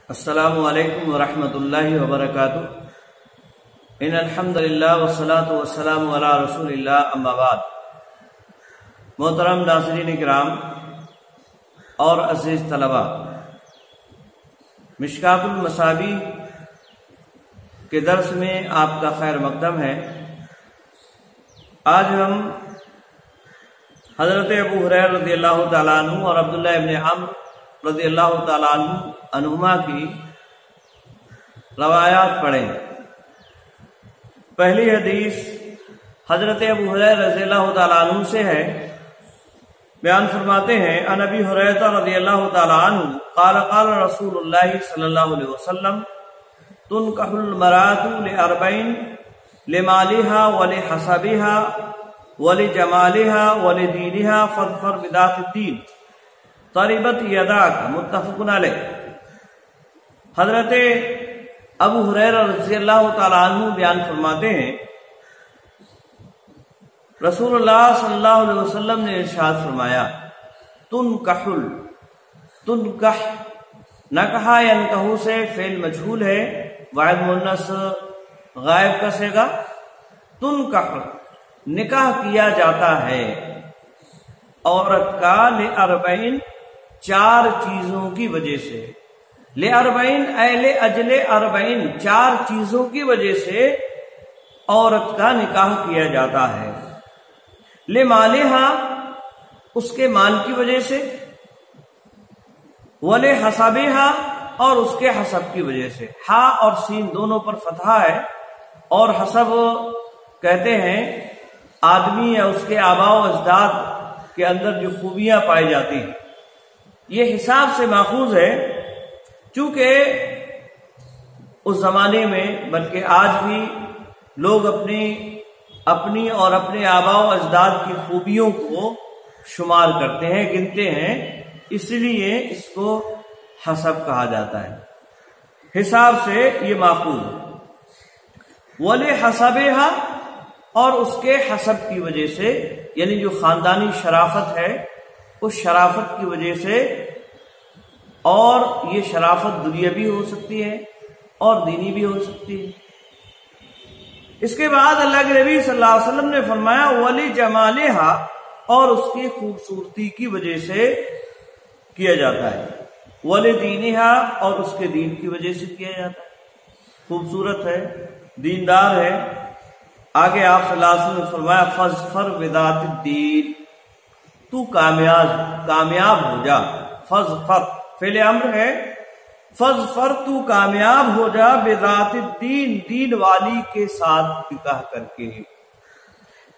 السلام علیکم ورحمۃ اللہ وبرکاتہ۔ ان الحمدللہ والصلاۃ والسلام علی رسول اللہ، اما بعد۔ محترم ناظرین کرام اور عزیز طلبہ، مشکات المصابیح کے درس میں آپ کا خیر مقدم ہے۔ آج ہم حضرت ابو ہریرہ رضی اللہ تعالیٰ عنہ اور عبداللہ ابن عمرو رضی اللہ تعالیٰ عنہما کی روایات پڑھیں۔ پہلی حدیث حضرت ابو ہریرہ رضی اللہ تعالیٰ عنہ سے ہے۔ بیان فرماتے ہیں، عن ابی ہریرہ رضی اللہ تعالیٰ عنہ قال قال رسول اللہ صلی اللہ علیہ وسلم تنکح المرأۃ لأربعین لمالها ولحسبها ولجمالها ولدینها فاظفر بذات الدین تربت یداک، متفق علیہ۔ حضرت ابو ہریرہ رضی اللہ تعالیٰ عنہ بیان فرماتے ہیں، رسول اللہ صلی اللہ علیہ وسلم نے ارشاد فرمایا، تنکح نکحا ینکحو سے فعل مجہول ہے، واحد مؤنث غائب کا صیغہ۔ تنکح نکاح کیا جاتا ہے عورت کا، لأربعین چار چیزوں کی وجہ سے، لأربعین اے لأجل اربعین چار چیزوں کی وجہ سے عورت کا نکاح کیا جاتا ہے۔ لمالہا اس کے مال کی وجہ سے، ولحسبہا اور اس کے حسب کی وجہ سے۔ ہا اور سین دونوں پر فتحہ ہے، اور حسب کہتے ہیں آدمی یا اس کے آباء و اجداد کے اندر جو خوبیاں پائی جاتی ہیں، یہ حساب سے ماخوذ ہے۔ چونکہ اس زمانے میں بلکہ آج بھی لوگ اپنی اور اپنے آباء و اجداد کی خوبیوں کو شمار کرتے ہیں، گنتے ہیں، اس لیے اس کو حسب کہا جاتا ہے۔ حساب سے یہ ماخوذ ہے۔ وَلِحَسَبِهَا اور اس کے حسب کی وجہ سے، یعنی جو خاندانی شرافت ہے اس شرافت کی وجہ سے، اور یہ شرافت دنیاوی ہو سکتی ہے اور دینی بھی ہو سکتی ہے۔ اس کے بعد اللہ کے نبی صلی اللہ علیہ وسلم نے فرمایا، وَلِجَمَالِهَا اور اس کی خوبصورتی کی وجہ سے کیا جاتا ہے، وَلِدِينِهَا اور اس کے دین کی وجہ سے کیا جاتا ہے۔ خوبصورت ہے، دیندار ہے۔ آگے آپ صلی اللہ علیہ وسلم نے فرمایا، فَاظْفَرْ بِذَاتِ الدِّينِ تو کامیاب ہو جا۔ فَاظْفَرْ فعل امر ہے، فَاظْفَرْ تو کامیاب ہو جا، بِذَاتِ الدِّينِ دین والی کے ساتھ نکاح کر کے۔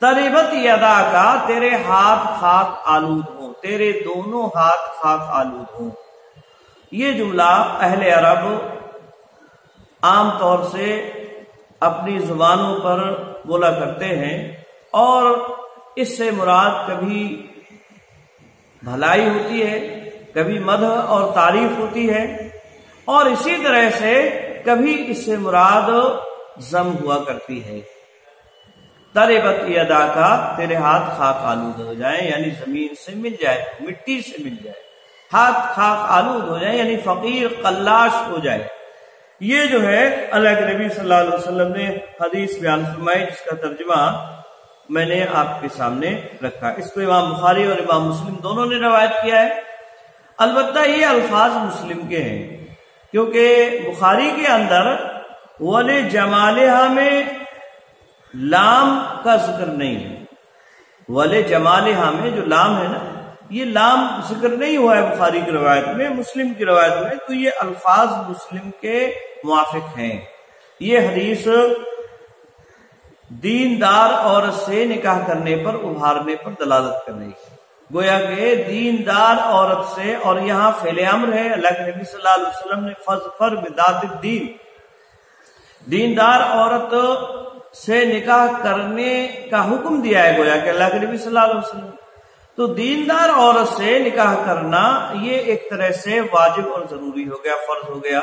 تربت یداک تیرے ہاتھ خاک آلود ہوں، تیرے دونوں ہاتھ خاک آلود ہوں۔ یہ جملہ اہل عرب عام طور سے اپنی زبانوں پر بولا کرتے ہیں، اور اس سے مراد کبھی بھلائی ہوتی ہے، کبھی مدح اور تعریف ہوتی ہے، اور اسی طرح سے کبھی اس سے مراد ذم ہوا کرتی ہے۔ تربت یداک تیرے ہاتھ خاک آلود ہو جائیں، یعنی زمین سے مل جائے، مٹی سے مل جائے، ہاتھ خاک آلود ہو جائیں، یعنی فقیر قلاش ہو جائے۔ یہ جو ہے اللہ کے نبی صلی اللہ علیہ وسلم نے حدیث بیان فرمائی، جس کا ترجمہ میں نے آپ کے سامنے رکھا۔ اس کو امام بخاری اور امام مسلم دونوں نے روایت کیا ہے۔ البتہ یہ الفاظ مسلم کے ہیں، کیونکہ بخاری کے اندر وَلِجَمَالِهَا میں لام کا ذکر نہیں ہے۔ وَلِجَمَالِهَا میں جو لام ہے نا، یہ لام ذکر نہیں ہوا ہے بخاری کی روایت میں، مسلم کی روایت میں، تو یہ الفاظ مسلم کے موافق ہیں۔ یہ حدیث دیندار عورت سے نکاح کرنے پر، ابھارنے پر دلالت کر رہی ہے۔ گویا کہ دیندار عورت سے، اور یہاں فعل امر ہے، اللہ کے نبی صلی اللہ علیہ وسلم نے فَاظْفَرْ بِذَاتِ الدِّينِ دیندار عورت سے نکاح کرنے کا حکم دیا ہے، گویا کہ اللہ کے نبی صلی اللہ علیہ وسلم۔ تو دیندار عورت سے نکاح کرنا یہ ایک طرح سے واجب اور ضروری ہو گیا، فرض ہو گیا۔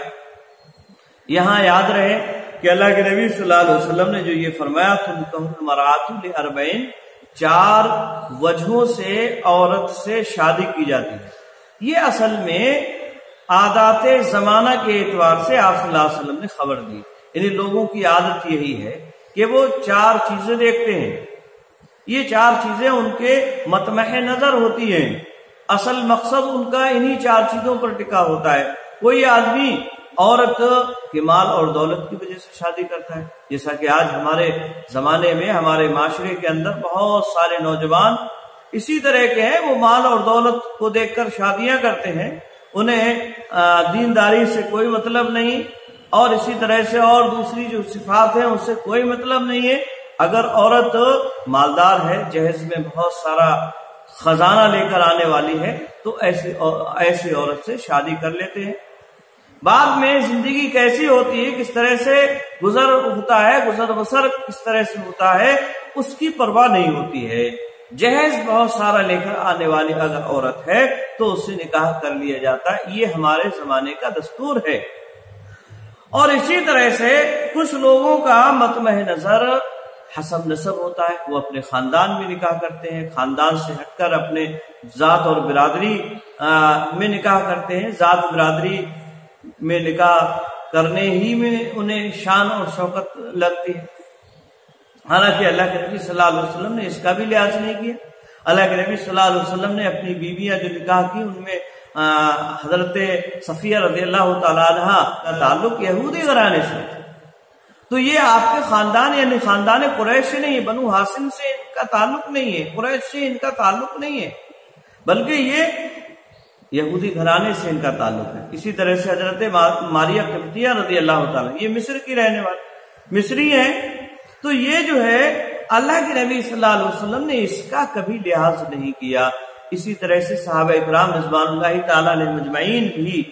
یہاں یاد رہے کہ اللہ کے نبی صلی اللہ علیہ وسلم نے جو یہ فرمایا، تنکح المرأۃ لأربعین چار وجہوں سے عورت سے شادی کی جاتی ہے۔ یہ اصل میں عادات زمانہ کے اعتبار سے آپ صلی اللہ علیہ وسلم نے خبر دی. یعنی لوگوں کی عادت یہی ہے کہ وہ 4 چیزیں دیکھتے ہیں. یہ 4 چیزیں ان کے مطمح نظر ہوتی ہیں. اصل مقصد ان کا انہی 4 چیزوں پر ٹکا ہوتا ہے. کوئی آدمی عورت کے مال اور دولت کی وجہ سے شادی کرتا ہے، جیسا کہ آج ہمارے زمانے میں ہمارے معاشرے کے اندر بہت سارے نوجوان اسی طرح کے ہیں. وہ مال اور دولت کو دیکھ کر شادیاں کرتے ہیں، انہیں دینداری سے کوئی مطلب نہیں، اور اسی طرح سے اور دوسری جو صفات ہیں اس سے کوئی مطلب نہیں ہے. اگر عورت مالدار ہے، جہیز میں بہت سارا خزانہ لے کر آنے والی ہے، تو ایسی عورت سے شادی کر لیتے ہیں. بعد میں زندگی کیسی ہوتی ہے، کس طرح سے گزر ہوتا ہے، گزر بسر کس طرح سے ہوتا ہے، اس کی پرواہ نہیں ہوتی ہے. جہیز بہت سارا لے کر آنے والی اگر عورت ہے تو اس سے نکاح کر لیا جاتا ہے. یہ ہمارے زمانے کا دستور ہے. اور اسی طرح سے کچھ لوگوں کا مطمع نظر حسب نسب ہوتا ہے. وہ اپنے خاندان میں نکاح کرتے ہیں، خاندان سے ہٹ کر اپنے ذات اور برادری میں نکاح کرتے ہیں. ذات برادری میں نکاح کرنے ہی میں انہیں شان اور شوکت لگتی ہے. حالانکہ اللہ کے نبی صلی اللہ علیہ وسلم نے اس کا بھی لحاظ نہیں کیا. اللہ کے نبی صلی اللہ علیہ وسلم نے اپنی بیویاں جو نکاح کی ان میں حضرت صفیہ رضی اللہ تعالیٰ عنہ کا تعلق یہودی گھرانے سے. تو یہ آپ کے خاندان یعنی خاندان قریش سے نہیں، بنو ہاشم سے ان کا تعلق نہیں ہے، قریش سے ان کا تعلق نہیں ہے، بلکہ یہ یہودی گھرانے سے ان کا تعلق ہے. اسی طرح سے حضرت ماریہ قبطیہ رضی اللہ تعالیٰ، یہ مصر کی رہنے والی مصری ہیں. تو یہ جو ہے اللہ کے نبی صلی اللہ علیہ وسلم نے اس کا کبھی لحاظ نہیں کیا. اسی طرح سے صحابہ اکرام رضوان اللہ تعالیٰ علیہ مجمعین بھی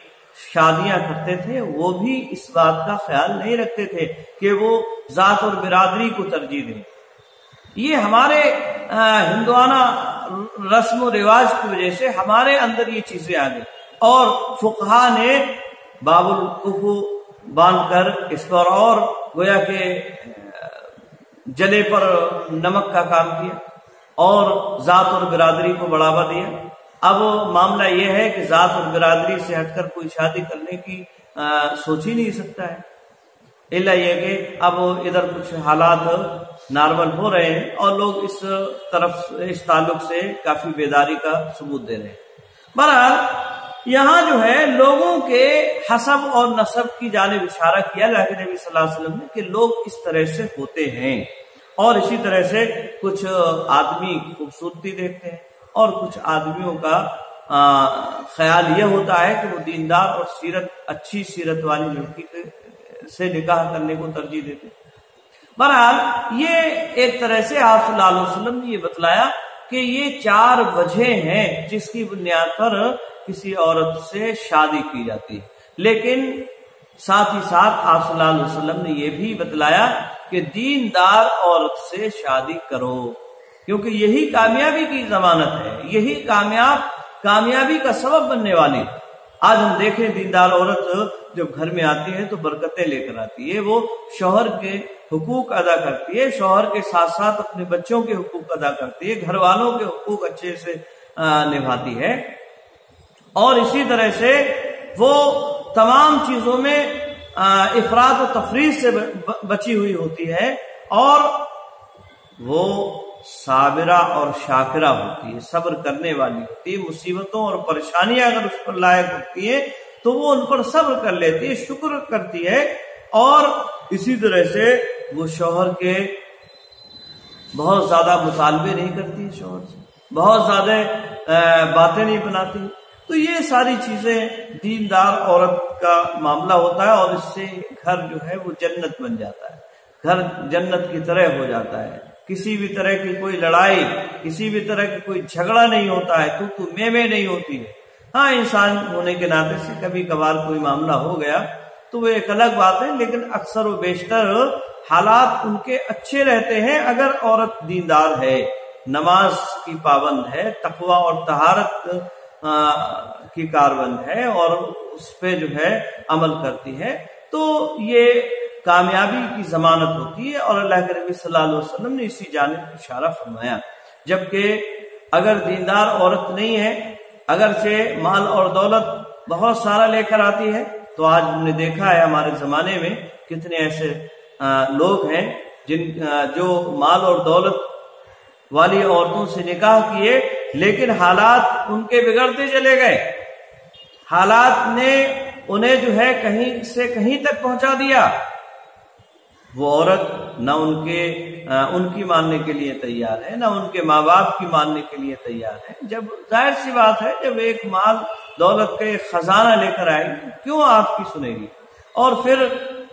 شادیاں کرتے تھے، وہ بھی اس بات کا خیال نہیں رکھتے تھے کہ وہ ذات اور برادری کو ترجیح دیں. یہ ہمارے ہندوانہ رسم و رواج کی وجہ سے ہمارے اندر یہ چیزیں آ گئی، اور فقہا نے باب الکفو باندھ کر اس پر اور گویا کہ جلے پر نمک کا کام کیا اور ذات اور برادری کو بڑھاوا دیا. اب معاملہ یہ ہے کہ ذات اور برادری سے ہٹ کر کوئی شادی کرنے کی سوچ ہی نہیں سکتا ہے، الا یہ کہ اب ادھر کچھ حالات نارمل ہو رہے ہیں اور لوگ اس طرف اس تعلق سے کافی بیداری کا ثبوت دے رہے ہیں. بہرحال یہاں جو ہے لوگوں کے حسب اور نسب کی جانب اشارہ کیا اللہ کے نبی صلی اللہ علیہ وسلم نے کہ لوگ اس طرح سے ہوتے ہیں. اور اسی طرح سے کچھ آدمی خوبصورتی دیکھتے ہیں اور کچھ آدمیوں کا خیال یہ ہوتا ہے کہ وہ دیندار اور اچھی سیرت والی لڑکی سے نکاح کرنے کو ترجیح دیتے ہیں. بہرحال یہ ایک طرح سے آپ صلی اللہ علیہ وسلم نے یہ بتلایا کہ یہ 4 وجہیں ہیں جس کی بنیاد پر کسی عورت سے شادی کی جاتی ہے. لیکن ساتھ ہی ساتھ آپ صلی اللہ علیہ وسلم نے یہ بھی بتلایا کہ دیندار عورت سے شادی کرو، کیونکہ یہی کامیابی کی ضمانت ہے، یہی کامیابی کا سبب بننے والی. آج ہم دیکھیں دیندار عورت جب گھر میں آتی ہے تو برکتیں لے کر آتی ہے، وہ شوہر کے حقوق ادا کرتی ہے، شوہر کے ساتھ ساتھ اپنے بچوں کے حقوق ادا کرتی ہے، گھر والوں کے حقوق اچھے سے نبھاتی ہے، اور اسی طرح سے وہ تمام چیزوں میں افراط و تفریط سے بچی ہوئی ہوتی ہے، اور وہ صابرہ اور شاکرہ ہوتی ہے، صبر کرنے والی ہوتی ہے. مصیبتوں اور پریشانیاں اگر اس پر لائق ہوتی ہیں تو وہ ان پر صبر کر لیتی ہے، شکر کرتی ہے، اور اسی طرح سے وہ شوہر کے بہت زیادہ مطالبے نہیں کرتی ہے، شوہر سے بہت زیادہ باتیں نہیں بناتی. تو یہ ساری چیزیں دیندار عورت کا معاملہ ہوتا ہے، اور اس سے گھر جو ہے وہ جنت بن جاتا ہے، گھر جنت کی طرح ہو جاتا ہے. کسی بھی طرح کی کوئی لڑائی، کسی بھی طرح کی کوئی جھگڑا نہیں ہوتا ہے، تو میں نہیں ہوتی ہے. ہاں انسان ہونے کے ناطے سے کبھی کبھار کوئی معاملہ ہو گیا تو وہ ایک الگ بات ہے، لیکن اکثر و بیشتر حالات ان کے اچھے رہتے ہیں اگر عورت دیندار ہے، نماز کی پابند ہے، تقوی اور طہارت کی کاربند ہے، اور اس پہ جو ہے عمل کرتی ہے، تو یہ کامیابی کی ضمانت ہوتی ہے. اور اللہ کے نبی صلی اللہ علیہ وسلم نے اسی جانب اشارہ فرمایا. جبکہ اگر دیندار عورت نہیں ہے، اگرچہ مال اور دولت بہت سارا لے کر آتی ہے. تو آج ہم نے دیکھا ہے ہمارے زمانے میں کتنے ایسے لوگ ہیں جو مال اور دولت والی عورتوں سے نکاح کیے، لیکن حالات ان کے بگڑتے چلے گئے. حالات نے انہیں جو ہے کہیں سے کہیں تک پہنچا دیا. وہ عورت نہ ان کی ماننے کے لیے تیار ہے، نہ ان کے ماں باپ کی ماننے کے لیے تیار ہے. جب ظاہر سی بات ہے جب ایک مال دولت کے خزانہ لے کر آئے گی کیوں آپ کی سنے گی؟ اور پھر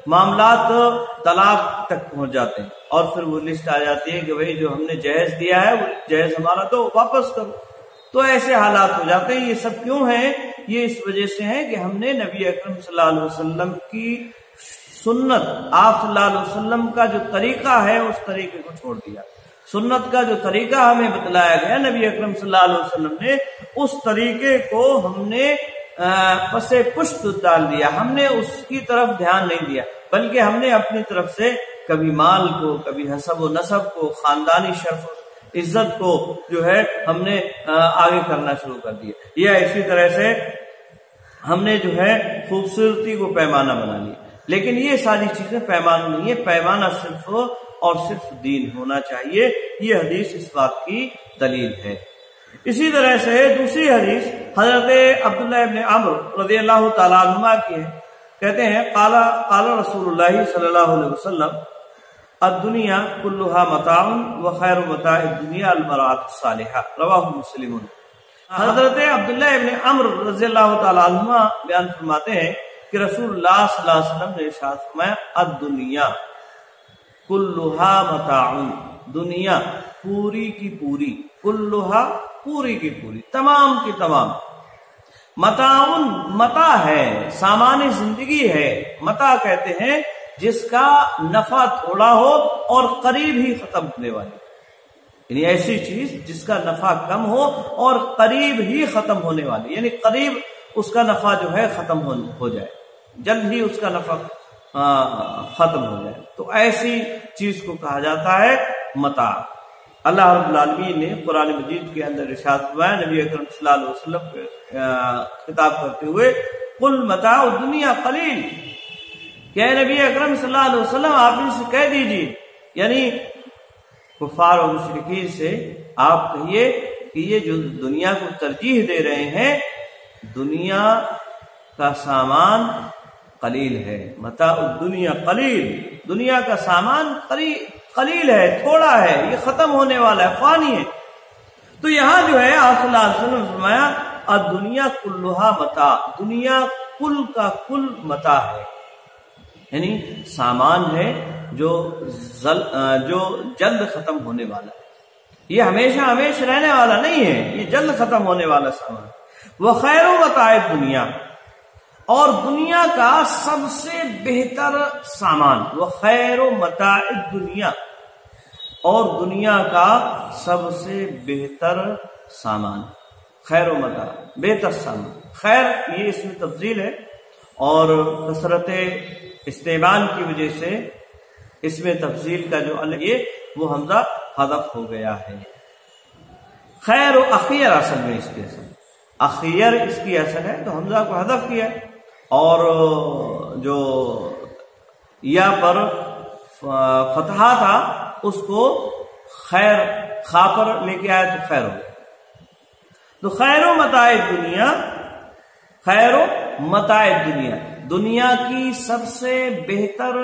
معاملات طلاق تک پہنچ جاتے ہیں، اور پھر وہ لسٹ آ جاتی ہے کہ بھئی جو ہم نے جہیز دیا ہے وہ جہیز ہمارا تو واپس کرو. تو ایسے حالات ہو جاتے ہیں. یہ سب کیوں ہیں؟ یہ اس وجہ سے ہے کہ ہم نے نبی اکرم صلی اللہ علیہ وسلم کی سنت، آپ صلی اللہ علیہ وسلم کا جو طریقہ ہے اس طریقے کو چھوڑ دیا. سنت کا جو طریقہ ہمیں بتلایا گیا نبی اکرم صلی اللہ علیہ وسلم نے، اس طریقے کو ہم نے پس پشت ڈال دیا. ہم نے اس کی طرف دھیان نہیں دیا، بلکہ ہم نے اپنی طرف سے کبھی مال کو، کبھی حسب و نسب کو، خاندانی شرف و عزت کو جو ہے ہم نے آگے کرنا شروع کر دیا. یا اسی طرح سے ہم نے جو ہے خوبصورتی کو پیمانہ بنا لیا. لیکن یہ ساری چیزیں پیمانہ نہیں ہے. پیمانہ صرف اور صرف دین ہونا چاہیے. یہ حدیث اس بات کی دلیل ہے. اسی طرح سے دوسری حدیث حضرت عبداللہ ابن عمرو رضی اللہ تعالیٰ عنہما کی ہے. کہتے ہیں قال رسول اللہ صلی اللہ علیہ وسلم الدنیا کلها متاع وخیر متاع الدنیا المرأة الصالحہ رواہ مسلم. حضرت عبداللہ ابن عمرو رضی اللہ تعالیٰ عنہما بیان فرماتے ہیں کہ رسول اللہ صلی اللہ علیہ وسلم نے ارشاد فرمایا الدنیا کلھا متاع، دنیا پوری کی پوری، کلھا پوری کی پوری، تمام کی تمام، متاع متاع ہے، سامان زندگی ہے. متاع کہتے ہیں جس کا نفع تھوڑا ہو اور قریب ہی ختم ہونے والی، یعنی ایسی چیز جس کا نفع کم ہو اور قریب ہی ختم ہونے والی، یعنی قریب اس کا نفع جو ہے ختم ہو جائے، جلد ہی اس کا نفع ختم ہو جائے. تو ایسی چیز کو کہا جاتا ہے متاع. اللہ رب العالمین نے قرآن مجید کے اندر ارشاد فرمایا نبی اکرم صلی اللہ علیہ وسلم کو خطاب کرتے ہوئے قل متاع الدنیا قلیل، کہ اے نبی اکرم صلی اللہ علیہ وسلم آپ ان سے کہہ دیجیے، یعنی کفار و مشرکین سے آپ کہیے کہ یہ جو دنیا کو ترجیح دے رہے ہیں دنیا کا سامان قلیل ہے. متاع الدنیا قلیل، دنیا کا سامان قلیل ہے، تھوڑا ہے، یہ ختم ہونے والا ہے، فانی ہے. تو یہاں جو ہے آپ صلی اللہ علیہ وسلم نے فرمایا الدنیا کلھا متاع، دنیا کل کا کل متاع ہے، یعنی سامان ہے جو جلد ختم ہونے والا ہے. یہ ہمیشہ رہنے والا نہیں ہے، یہ جلد ختم ہونے والا سامان. وخیر متاع دنیا، اور دنیا کا سب سے بہتر سامان، وخیر متاع دنیا، اور دنیا کا سب سے بہتر سامان، خیر و متاع بہتر سامان. خیر یہ اس میں تفضیل ہے، اور کثرت استعمال کی وجہ سے اس میں تفضیل کا جو الگ ہے وہ حمزہ حذف ہو گیا ہے. خیر و اخیر اصل میں اس کے اصل اخیر اس کی اصل ہے، تو حمزہ کو حذف کیا، اور جو یا پر فتحہ تھا اس کو خیر خا پر لے کے آیا تو خیر ہو گیا. تو خیر و متاع دنیا، خیر و متاع دنیا، دنیا کی سب سے بہتر،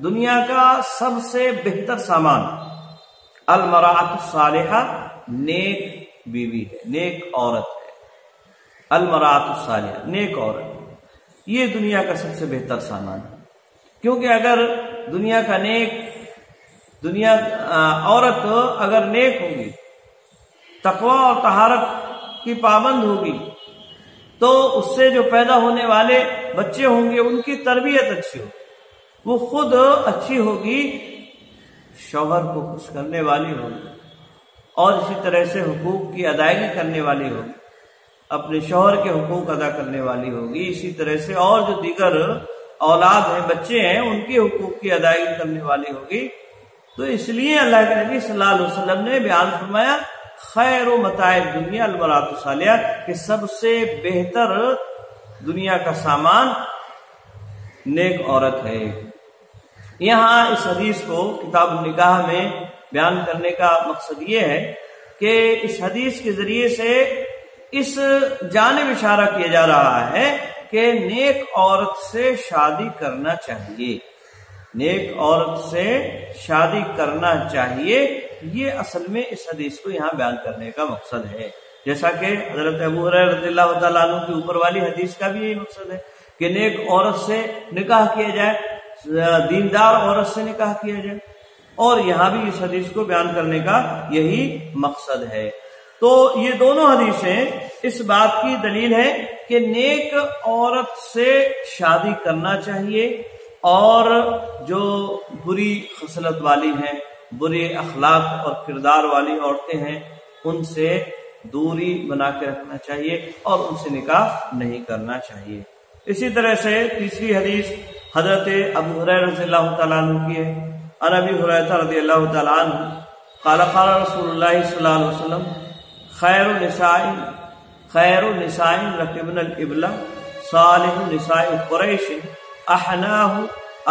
دنیا کا سب سے بہتر سامان المرأۃ الصالحہ، نیک بیوی ہے، نیک عورت ہے. المرأۃ الصالحہ، نیک عورت، یہ دنیا کا سب سے بہتر سامان ہے. کیونکہ اگر دنیا عورت اگر نیک ہوگی، تقوی اور طہارت کی پابند ہوگی، تو اس سے جو پیدا ہونے والے بچے ہوں گے ان کی تربیت اچھی ہوگی، وہ خود اچھی ہوگی، شوہر کو خوش کرنے والی ہوگی، اور اسی طرح سے حقوق کی ادائیگی کرنے والی ہوگی، اپنے شوہر کے حقوق ادا کرنے والی ہوگی. اسی طرح سے اور جو دیگر اولاد ہیں، بچے ہیں، ان کے حقوق کی ادائیگی کرنے والی ہوگی. تو اس لیے اللہ کے نبی صلی اللہ علیہ وسلم نے بیان فرمایا خیر و متاع دنیا المرأۃ الصالحہ، کہ سب سے بہتر دنیا کا سامان نیک عورت ہے۔ یہاں اس حدیث کو کتاب النکاح میں بیان کرنے کا مقصد یہ ہے کہ اس حدیث کے ذریعے سے اس جانب اشارہ کیا جا رہا ہے کہ نیک عورت سے شادی کرنا چاہیے، نیک عورت سے شادی کرنا چاہیے، یہ اصل میں اس حدیث کو یہاں بیان کرنے کا مقصد ہے۔ جیسا کہ حضرت ابو ہریرہ رضی اللہ تعالیٰ عنہ کی اوپر والی حدیث کا بھی یہی مقصد ہے کہ نیک عورت سے نکاح کیا جائے، دیندار عورت سے نکاح کیا جائے، اور یہاں بھی اس حدیث کو بیان کرنے کا یہی مقصد ہے۔ تو یہ دونوں حدیثیں اس بات کی دلیل ہے کہ نیک عورت سے شادی کرنا چاہیے، اور جو بری خصلت والی ہیں، برے اخلاق اور کردار والی عورتیں ہیں، ان سے دوری بنا کے رکھنا چاہیے اور ان سے نکاح نہیں کرنا چاہیے۔ اسی طرح سے تیسری حدیث حضرت ابو ہریرہ رضی اللہ تعالیٰ عنہ کی ہے۔ عن ابی ہریرہ رضی اللہ تعالیٰ عنہ قال قال رسول اللہ صلی اللہ علیہ وسلم خیر النساء رکبن الابل صالح النساء قریش احناہ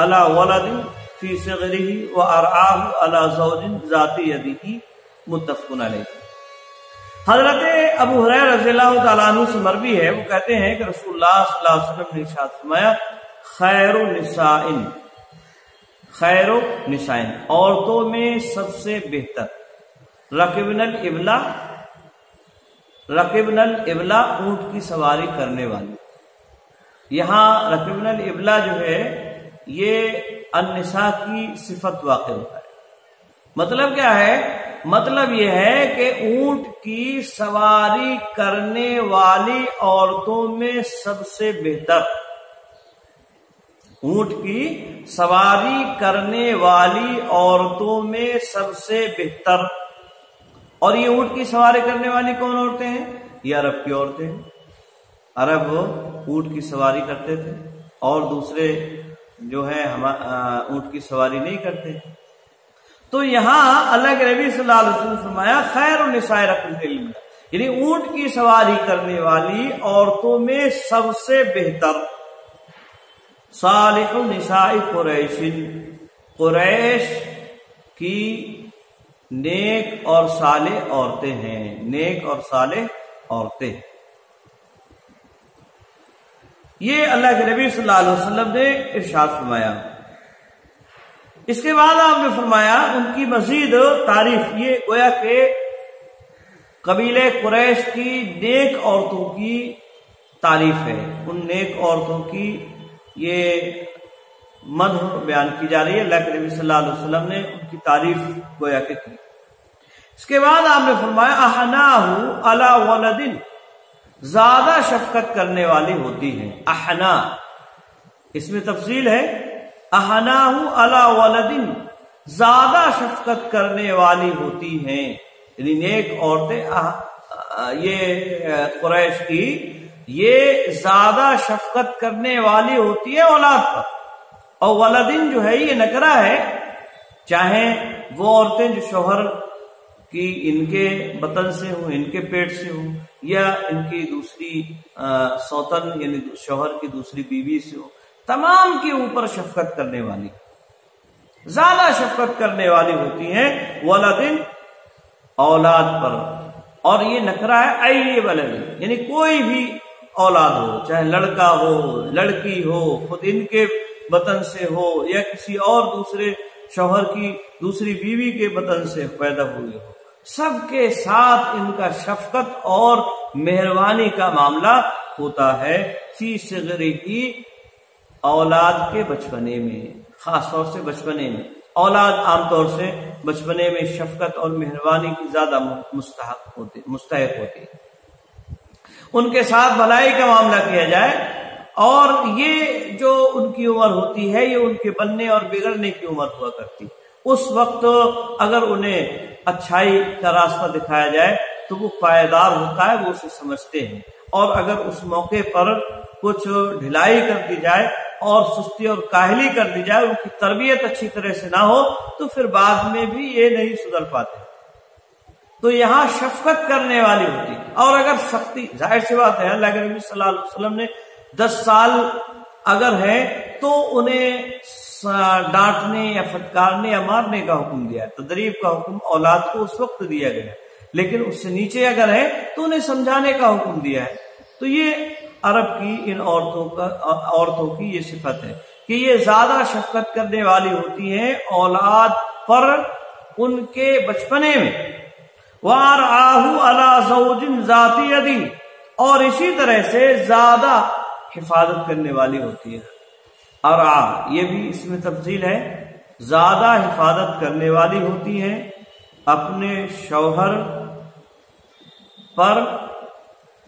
علی ولد فی صغرہ وارعاہ علی زوج ذات یدہ، متفق علیہ۔ حضرت ابو ہریرہ رضی اللہ تعالیٰ عنہ سے مروی ہے، وہ کہتے ہیں کہ رسول اللہ صلی اللہ علیہ وسلم نے ارشاد فرمایا خیر النساء، خیر النساء عورتوں میں سب سے بہتر، رکبن الابلا، رکبن الابلا اونٹ کی سواری کرنے والی۔ یہاں رکبن الابلا جو ہے یہ النساء کی صفت واقع ہوتا ہے۔ مطلب کیا ہے؟ مطلب یہ ہے کہ اونٹ کی سواری کرنے والی عورتوں میں سب سے بہتر، اونٹ کی سواری کرنے والی عورتوں میں سب سے بہتر۔ اور یہ اونٹ کی سواری کرنے والی کون عورتیں ہیں؟ یہ عرب کی عورتیں ہیں۔ عرب اونٹ کی سواری کرتے تھے اور دوسرے جو ہے اونٹ کی سواری نہیں کرتے۔ تو یہاں اللہ کے نبی صلی اللہ علیہ وسلم نے فرمایا خیر النساء رکبن الابل، یعنی اونٹ کی سواری کرنے والی عورتوں میں سب سے بہتر صالح النساء قریش، قریش کی نیک اور صالح عورتیں ہیں، نیک اور صالح عورتیں۔ یہ اللہ کے نبی صلی اللہ علیہ وسلم نے ارشاد فرمایا۔ اس کے بعد آپ نے فرمایا ان کی مزید تعریف، یہ گویا کہ قبیلے قریش کی نیک عورتوں کی تعریف ہے، ان نیک عورتوں کی یہ مدح بیان کی جا رہی ہے۔ اللہ کے نبی صلی اللہ علیہ وسلم نے ان کی تعریف گویا کہ کی۔ اس کے بعد آپ نے فرمایا احناہ علی ولد، زیادہ شفقت کرنے والی ہوتی ہیں۔ احنا اس میں تفصیل ہے، احناہ علی ولد، زیادہ شفقت کرنے والی ہوتی ہیں، یعنی نیک عورتیں یہ قریش کی یہ زیادہ شفقت کرنے والی ہوتی ہے اولاد پر۔ اور ولدن جو ہے یہ نکرہ ہے، چاہے وہ عورتیں جو شوہر کی ان کے بطن سے ہوں، ان کے پیٹ سے ہوں، یا ان کی دوسری سوتن یعنی شوہر کی دوسری بیوی سے ہوں، تمام کے اوپر شفقت کرنے والی، زیادہ شفقت کرنے والی ہوتی ہیں ولدن، اولاد پر۔ اور یہ نکرہ ہے ای ولد، یعنی کوئی بھی اولاد ہو، چاہے لڑکا ہو، لڑکی ہو، خود ان کے بطن سے ہو یا کسی اور دوسرے شوہر کی دوسری بیوی کے بطن سے پیدا ہوئے ہو، سب کے ساتھ ان کا شفقت اور مہربانی کا معاملہ ہوتا ہے فی صغرہ، اولاد کے بچپنے میں، خاص طور سے بچپنے میں۔ اولاد عام طور سے بچپنے میں شفقت اور مہربانی کی زیادہ مستحق ہوتی، ان کے ساتھ بھلائی کا معاملہ کیا جائے، اور یہ جو ان کی عمر ہوتی ہے یہ ان کے بننے اور بگڑنے کی عمر ہوا کرتی۔ اس وقت اگر انہیں اچھائی کا راستہ دکھایا جائے تو وہ پائیدار ہوتا ہے، وہ اسے سمجھتے ہیں، اور اگر اس موقع پر کچھ ڈھلائی کر دی جائے اور سستی اور کاہلی کر دی جائے، ان کی تربیت اچھی طرح سے نہ ہو تو پھر بعد میں بھی یہ نہیں سدھر پاتے۔ تو یہاں شفقت کرنے والی ہوتی، اور اگر سختی، ظاہر سی بات ہے اللہ کے نبی صلی اللہ علیہ وسلم نے 10 سال اگر ہے تو انہیں ڈانٹنے یا پھٹکارنے یا مارنے کا حکم دیا ہے. تدریب کا حکم اولاد کو اس وقت دیا گیا ہے، لیکن اس سے نیچے اگر ہے تو انہیں سمجھانے کا حکم دیا ہے. تو یہ عرب کی ان عورتوں کی یہ صفت ہے کہ یہ زیادہ شفقت کرنے والی ہوتی ہیں اولاد پر ان کے بچپنے میں. وَارْعَاهُ عَلَى زَوْجٍ ذَاتِ يَدٍ، اور اسی طرح سے زیادہ حفاظت کرنے والی ہوتی ہے. ارعا یہ بھی اس میں تفضیل ہے، زیادہ حفاظت کرنے والی ہوتی ہیں اپنے شوہر پر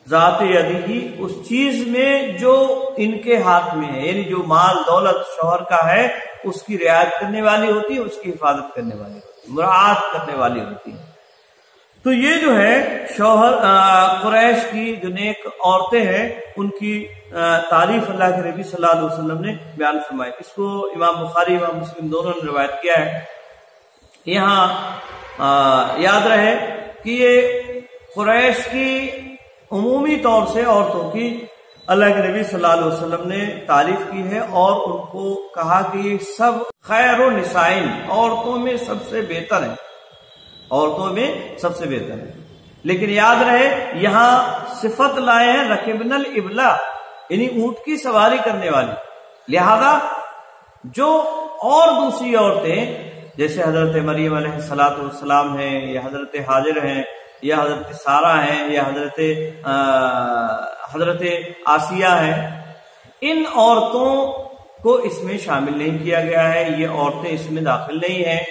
ذات یدی، اس چیز میں جو ان کے ہاتھ میں ہے، یعنی جو مال دولت شوہر کا ہے اس کی رعایت کرنے والی ہوتی ہے، اس کی حفاظت کرنے والی ہوتی ہے، مراعات کرنے والی ہوتی ہے. تو یہ جو ہے شوہر قریش کی جو نیک عورتیں ہیں ان کی تعریف اللہ کے نبی صلی اللہ علیہ وسلم نے بیان فرمائی. اس کو امام بخاری امام مسلم دونوں نے روایت کیا ہے. یہاں یاد رہے کہ یہ قریش کی عمومی طور سے عورتوں کی اللہ کے نبی صلی اللہ علیہ وسلم نے تعریف کی ہے اور ان کو کہا کہ یہ سب خیر و نسائن، عورتوں میں سب سے بہتر ہیں، عورتوں میں سب سے بہتر ہے. لیکن یاد رہے یہاں صفت لائے ہیں رکبن الابلا، یعنی اونٹ کی سواری کرنے والی. لہذا جو اور دوسری عورتیں جیسے حضرت مریم علیہ السلام ہیں یا حضرت حاجر ہیں یا حضرت سارہ ہیں یا حضرت آسیہ ہیں، ان عورتوں کو اس میں شامل نہیں کیا گیا ہے. یہ عورتیں اس میں داخل نہیں ہیں،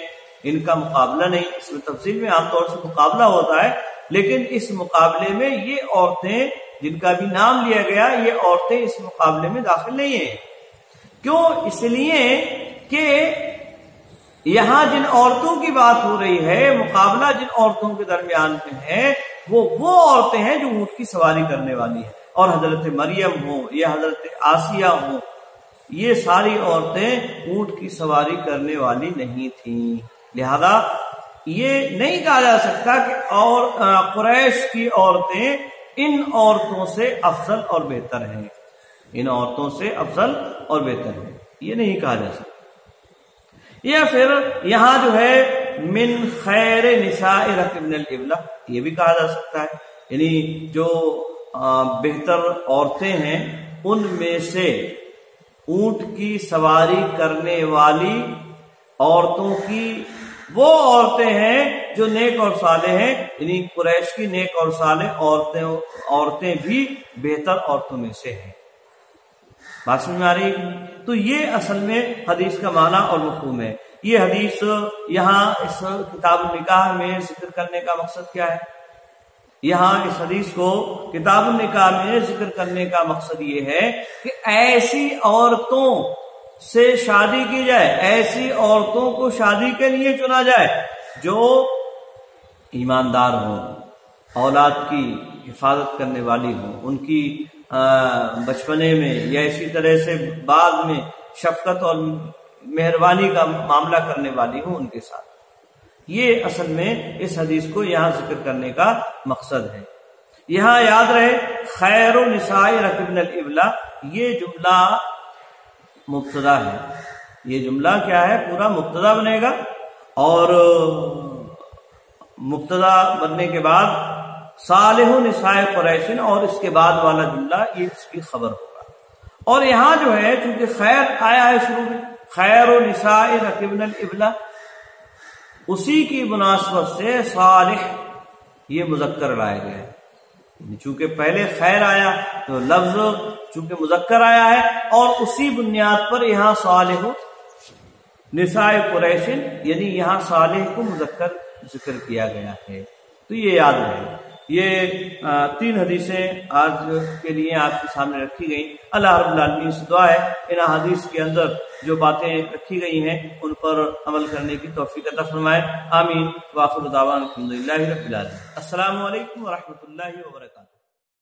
ان کا مقابلہ نہیں. اس میں تفصیل میں عام طور سے مقابلہ ہوتا ہے، لیکن اس مقابلے میں یہ عورتیں جن کا بھی نام لیا گیا، یہ عورتیں اس مقابلے میں داخل نہیں ہیں. کیوں؟ اس لیے کہ یہاں جن عورتوں کی بات ہو رہی ہے، مقابلہ جن عورتوں کے درمیان میں ہے، وہ عورتیں ہیں جو اونٹ کی سواری کرنے والی ہیں. اور حضرت مریم ہوں یا حضرت آسیہ ہوں، یہ ساری عورتیں اونٹ کی سواری کرنے والی نہیں تھیں. لہذا یہ نہیں کہا جا سکتا کہ اور قریش کی عورتیں ان عورتوں سے افضل اور بہتر ہیں، ان عورتوں سے افضل اور بہتر ہیں، یہ نہیں کہا جا سکتا. یا پھر یہاں جو ہے من خیر نساء رکبن الابلا، یہ بھی کہا جا سکتا ہے، یعنی جو بہتر عورتیں ہیں ان میں سے اونٹ کی سواری کرنے والی عورتوں کی وہ عورتیں ہیں جو نیک اور صالح ہیں. یعنی قریش کی نیک اور صالح عورتیں بھی بہتر عورتوں میں سے ہیں. بات سمجھ میں آ رہی ہے؟ تو یہ اصل میں حدیث کا معنی اور مفہوم ہے. یہ حدیث یہاں اس کتاب النکاح میں ذکر کرنے کا مقصد کیا ہے؟ یہاں اس حدیث کو کتاب النکاح میں ذکر کرنے کا مقصد یہ ہے کہ ایسی عورتوں سے شادی کی جائے، ایسی عورتوں کو شادی کے لیے چنا جائے جو ایماندار ہوں، اولاد کی حفاظت کرنے والی ہوں، ان کی بچپنے میں یا اسی طرح سے بعد میں شفقت اور مہربانی کا معاملہ کرنے والی ہوں ان کے ساتھ. یہ اصل میں اس حدیث کو یہاں ذکر کرنے کا مقصد ہے. یہاں یاد رہے خیر النساء رکبن الابلا، یہ جملہ مبتدا ہے. یہ جملہ کیا ہے؟ پورا مبتدا بنے گا، اور مبتدا بننے کے بعد صالح نساء قریش، اور اس کے بعد والا جملہ یہ اس کی خبر ہوگا. اور یہاں جو ہے چونکہ خیر آیا ہے شروع میں، خیر نساء رکبن الابلا، اسی کی مناسبت سے صالح یہ مذکر لایا گیا ہے. چونکہ پہلے خیر آیا تو لفظ چونکہ مذکر آیا ہے، اور اسی بنیاد پر یہاں صالح نساء قریش، یعنی یہاں صالح کو مذکر ذکر کیا گیا ہے. تو یہ یاد رہے. یہ 3 حدیثیں آج کے لیے آپ کے سامنے رکھی گئیں. اللہ رب العالمین سے دعا ہے ان حدیث کے اندر جو باتیں رکھی گئی ہیں ان پر عمل کرنے کی توفیق عطا فرمائے. آمین. وآخر دعوانا الحمدللہ رب العالمین. السلام علیکم ورحمۃ اللہ وبرکاتہ.